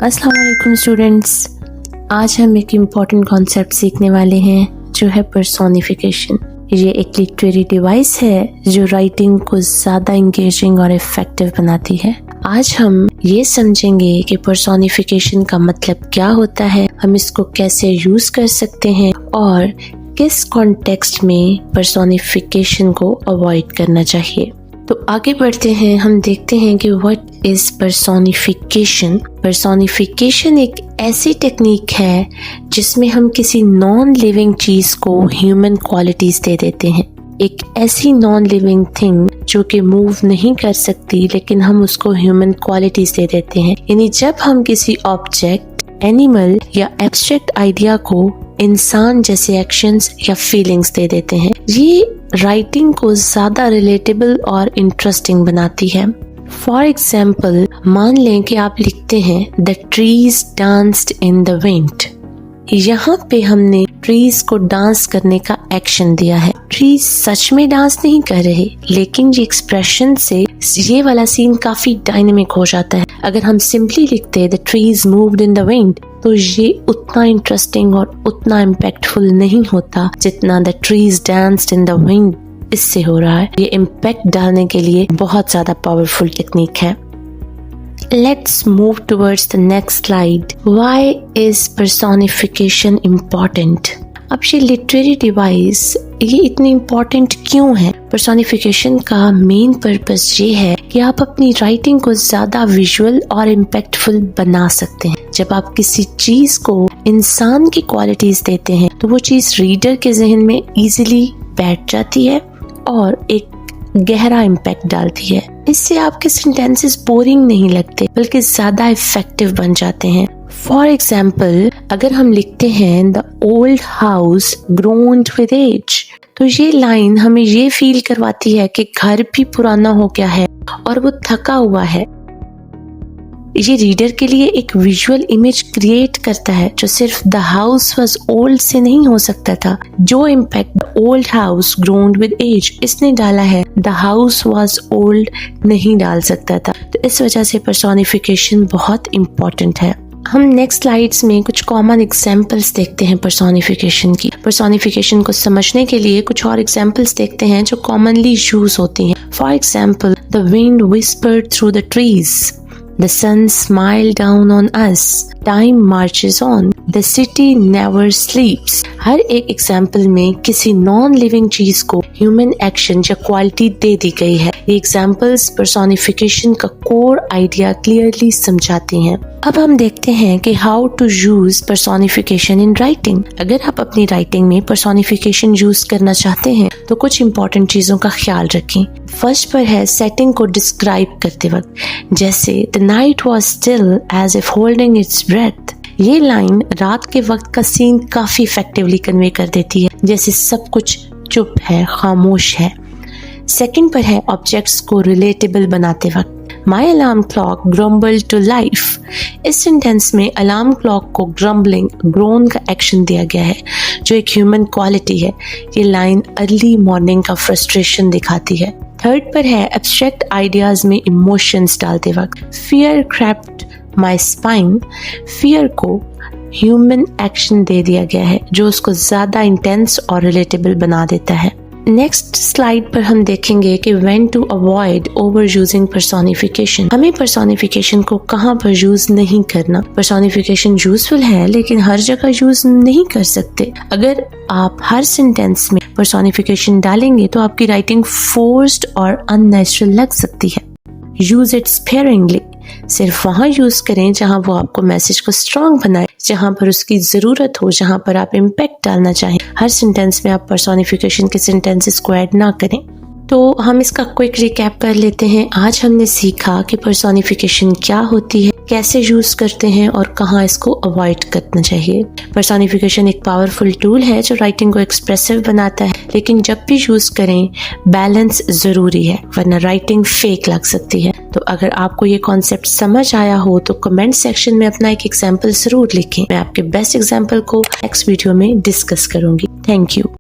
अस्सलाम वालेकुम स्टूडेंट्स, आज हम एक इम्पॉर्टेंट कॉन्सेप्ट सीखने वाले हैं जो है पर्सोनिफिकेशन। ये एक लिटरेरी डिवाइस है जो राइटिंग को ज़्यादा इंगेजिंग और इफेक्टिव बनाती है। आज हम ये समझेंगे कि पर्सोनिफिकेशन का मतलब क्या होता है, हम इसको कैसे यूज़ कर सकते हैं और किस कॉन्टेक्स्ट में पर्सोनिफिकेशन को अवॉइड करना चाहिए। तो आगे बढ़ते हैं, हम देखते हैं कि व्हाट इज पर्सोनिफिकेशन। पर्सोनिफिकेशन एक ऐसी टेक्निक है जिसमें हम किसी नॉन लिविंग चीज को ह्यूमन क्वालिटीज दे देते हैं। एक ऐसी नॉन लिविंग थिंग जो कि मूव नहीं कर सकती लेकिन हम उसको ह्यूमन क्वालिटीज दे देते हैं। यानी जब हम किसी ऑब्जेक्ट, एनिमल या एब्स्ट्रैक्ट आइडिया को इंसान जैसे एक्शंस या फीलिंग्स दे देते हैं, ये राइटिंग को ज्यादा रिलेटेबल और इंटरेस्टिंग बनाती है। फॉर एग्जाम्पल, मान लें कि आप लिखते हैं the trees danced in the wind. यहाँ पे हमने ट्रीज को डांस करने का एक्शन दिया है। ट्रीज सच में डांस नहीं कर रहे, लेकिन ये एक्सप्रेशन से ये वाला सीन काफी डायनेमिक हो जाता है। अगर हम सिंपली लिखते the trees moved in the wind तो ये उतना इंटरेस्टिंग और उतना इम्पैक्टफुल नहीं होता जितना the trees danced in the wind इससे हो रहा है। ये इम्पैक्ट डालने के लिए बहुत ज्यादा पावरफुल टेक्निक है। Let's move towards the next slide. Why is personification important? अब ये लिटरेरी डिवाइस ये इतनी इम्पोर्टेंट क्यों है? पर्सोनिफिकेशन का मेन पर्पस ये है कि आप अपनी राइटिंग को ज्यादा विजुअल और इम्पैक्टफुल बना सकते हैं। जब आप किसी चीज को इंसान की क्वालिटीज देते हैं तो वो चीज रीडर के जहन में इजीली बैठ जाती है और एक गहरा इम्पैक्ट डालती है। इससे आपके सेंटेंसेस बोरिंग नहीं लगते बल्कि ज्यादा इफेक्टिव बन जाते हैं। फॉर एग्जाम्पल, अगर हम लिखते हैं the old house groaned with age, तो ये लाइन हमें ये फील करवाती है कि घर भी पुराना हो गया है और वो थका हुआ है। ये रीडर के लिए एक विजुअल इमेज क्रिएट करता है जो सिर्फ द हाउस वाज ओल्ड से नहीं हो सकता था। जो impact the old house groaned with age इसने डाला है, द हाउस वाज ओल्ड नहीं डाल सकता था। तो इस वजह से पर्सोनिफिकेशन बहुत इम्पोर्टेंट है। हम नेक्स्ट स्लाइड्स में कुछ कॉमन एग्जांपल्स देखते हैं पर्सोनिफिकेशन की। पर्सोनिफिकेशन को समझने के लिए कुछ और एग्जांपल्स देखते हैं जो कॉमनली यूज होती हैं। For example, the wind whispered through the trees, the sun smiled down on us, time marches on, the city never sleeps। हर एक एग्जाम्पल में किसी नॉन लिविंग चीज को ह्यूमन एक्शन या क्वालिटी दे दी गई है। ये एग्जाम्पल्स पर्सोनिफिकेशन का कोर आइडिया क्लियरली समझाती हैं। अब हम देखते हैं कि how to use personification in writing. अगर आप अपनी राइटिंग में पर्सोनिफिकेशन यूज करना चाहते हैं तो कुछ इंपॉर्टेंट चीजों का ख्याल रखें। फर्स्ट पर है सेटिंग को डिस्क्राइब करते वक्त, जैसे the night was still as if holding its breath. ये लाइन रात के वक्त का सीन काफी इफेक्टिवली कन्वे कर देती है, जैसे सब कुछ चुप है, खामोश है। सेकंड पर है ऑब्जेक्ट्स को रिलेटेबल बनाते वक्त, my alarm clock grumbled to life. इस सेंटेंस में अलार्म क्लॉक को ग्रम्बलिंग, ग्रोन का एक्शन दिया गया है जो एक ह्यूमन क्वालिटी है। ये लाइन अर्ली मॉर्निंग का फ्रस्ट्रेशन दिखाती है। थर्ड पर है एब्स्ट्रैक्ट आइडियाज में इमोशंस डालते वक्त, fear crept my spine. Fear को ह्यूमन एक्शन दे दिया गया है जो उसको ज्यादा इंटेंस और रिलेटेबल बना देता है। नेक्स्ट स्लाइड पर हम देखेंगे कि when to avoid overusing personification. हमें पर्सोनिफिकेशन को कहाँ पर यूज नहीं करना। पर्सोनिफिकेशन यूजफुल है लेकिन हर जगह यूज नहीं कर सकते। अगर आप हर सेंटेंस में पर्सोनिफिकेशन डालेंगे तो आपकी राइटिंग फोर्स्ड और अननेचुरल लग सकती है। Use it sparingly. सिर्फ वहाँ यूज करें जहाँ वो आपको मैसेज को स्ट्रॉन्ग बनाए, जहाँ पर उसकी जरूरत हो, जहाँ पर आप इम्पैक्ट डालना चाहें। हर सेंटेंस में आप पर्सोनिफिकेशन के सेंटेंसेस को ऐड ना करें। तो हम इसका क्विक रिकैप कर लेते हैं। आज हमने सीखा कि पर्सोनिफिकेशन क्या होती है, कैसे यूज करते हैं और कहाँ इसको अवॉइड करना चाहिए। पर्सोनिफिकेशन एक पावरफुल टूल है जो राइटिंग को एक्सप्रेसिव बनाता है, लेकिन जब भी यूज करें बैलेंस जरूरी है, वरना राइटिंग फेक लग सकती है। तो अगर आपको ये कॉन्सेप्ट समझ आया हो तो कमेंट सेक्शन में अपना एक एग्जाम्पल जरूर लिखें। मैं आपके बेस्ट एग्जाम्पल को नेक्स्ट वीडियो में डिस्कस करूंगी। Thank you.